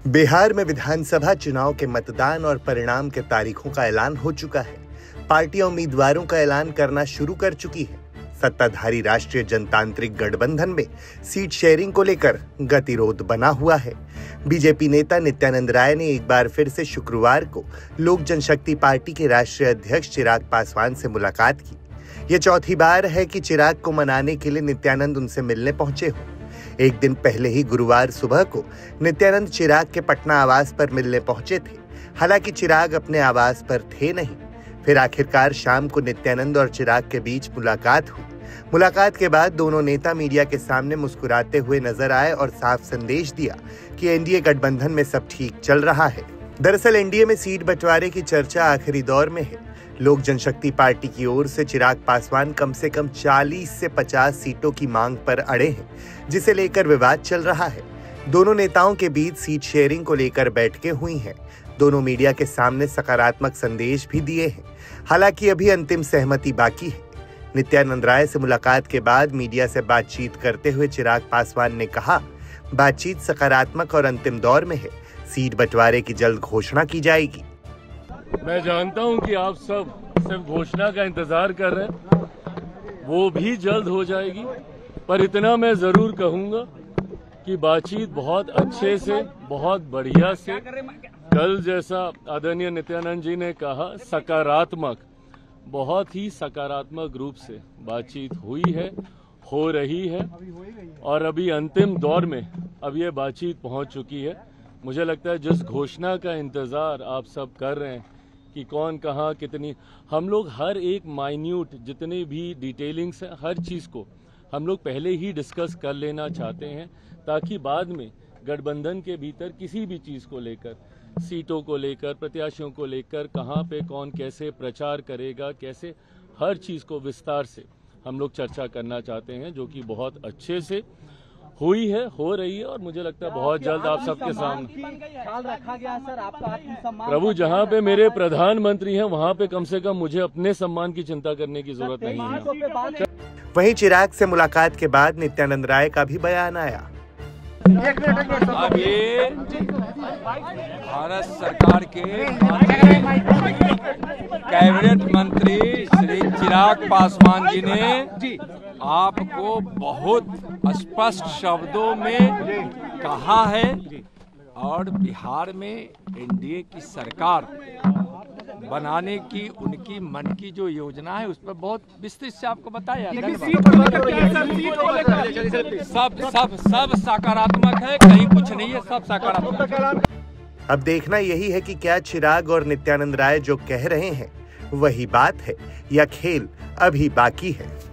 बिहार में विधानसभा चुनाव के मतदान और परिणाम के तारीखों का ऐलान हो चुका है। पार्टियां उम्मीदवारों का ऐलान करना शुरू कर चुकी है। सत्ताधारी राष्ट्रीय जनतांत्रिक गठबंधन में सीट शेयरिंग को लेकर गतिरोध बना हुआ है। बीजेपी नेता नित्यानंद राय ने एक बार फिर से शुक्रवार को लोक जनशक्ति पार्टी के राष्ट्रीय अध्यक्ष चिराग पासवान से मुलाकात की। यह चौथी बार है कि चिराग को मनाने के लिए नित्यानंद उनसे मिलने पहुंचे हो। एक दिन पहले ही गुरुवार सुबह को नित्यानंद चिराग के पटना आवास पर मिलने पहुंचे थे। हालांकि चिराग अपने आवास पर थे नहीं। फिर आखिरकार शाम को नित्यानंद और चिराग के बीच मुलाकात हुई। मुलाकात के बाद दोनों नेता मीडिया के सामने मुस्कुराते हुए नजर आए और साफ संदेश दिया कि एनडीए गठबंधन में सब ठीक चल रहा है। दरअसल एनडीए में सीट बंटवारे की चर्चा आखिरी दौर में है। लोक जनशक्ति पार्टी की ओर से चिराग पासवान कम से कम 40 से 50 सीटों की मांग पर अड़े हैं, जिसे लेकर विवाद चल रहा है। दोनों नेताओं के बीच सीट शेयरिंग को लेकर बैठकें हुई हैं। दोनों मीडिया के सामने सकारात्मक संदेश भी दिए हैं। हालांकि अभी अंतिम सहमति बाकी है। नित्यानंद राय से मुलाकात के बाद मीडिया से बातचीत करते हुए चिराग पासवान ने कहा, बातचीत सकारात्मक और अंतिम दौर में है। सीट बंटवारे की जल्द घोषणा की जाएगी। मैं जानता हूं कि आप सब सिर्फ घोषणा का इंतजार कर रहे हैं, वो भी जल्द हो जाएगी। पर इतना मैं जरूर कहूंगा कि बातचीत बहुत अच्छे से, बहुत बढ़िया से, कल जैसा आदरणीय नित्यानंद जी ने कहा, सकारात्मक, बहुत ही सकारात्मक रूप से बातचीत हुई है, हो रही है और अभी अंतिम दौर में अब ये बातचीत पहुंच चुकी है। मुझे लगता है जिस घोषणा का इंतजार आप सब कर रहे हैं कि कौन कहाँ कितनी, हम लोग हर एक माइन्यूट जितने भी डिटेलिंग्स हैं, हर चीज़ को हम लोग पहले ही डिस्कस कर लेना चाहते हैं, ताकि बाद में गठबंधन के भीतर किसी भी चीज़ को लेकर, सीटों को लेकर, प्रत्याशियों को लेकर, कहाँ पे कौन कैसे प्रचार करेगा, कैसे, हर चीज़ को विस्तार से हम लोग चर्चा करना चाहते हैं, जो कि बहुत अच्छे से हुई है, हो रही है और मुझे लगता है बहुत जल्द आप सबके सामने ख्याल रखा गया सर आपका आत्मसम्मान। प्रभु, जहाँ पे मेरे प्रधानमंत्री हैं वहाँ पे कम से कम मुझे अपने सम्मान की चिंता करने की जरूरत नहीं है। वहीं चिराग से मुलाकात के बाद नित्यानंद राय का भी बयान आया। अब ये भारत सरकार के कैबिनेट मंत्री श्री चिराग पासवान जी ने आपको बहुत स्पष्ट शब्दों में कहा है और बिहार में एनडीए की सरकार बनाने की उनकी मन की जो योजना है उस पर बहुत विस्तृत से आपको बताया। सब सकारात्मक है, कहीं कुछ नहीं है, सब सकारात्मक। अब देखना यही है कि क्या चिराग और नित्यानंद राय जो कह रहे हैं वही बात है या खेल अभी बाकी है।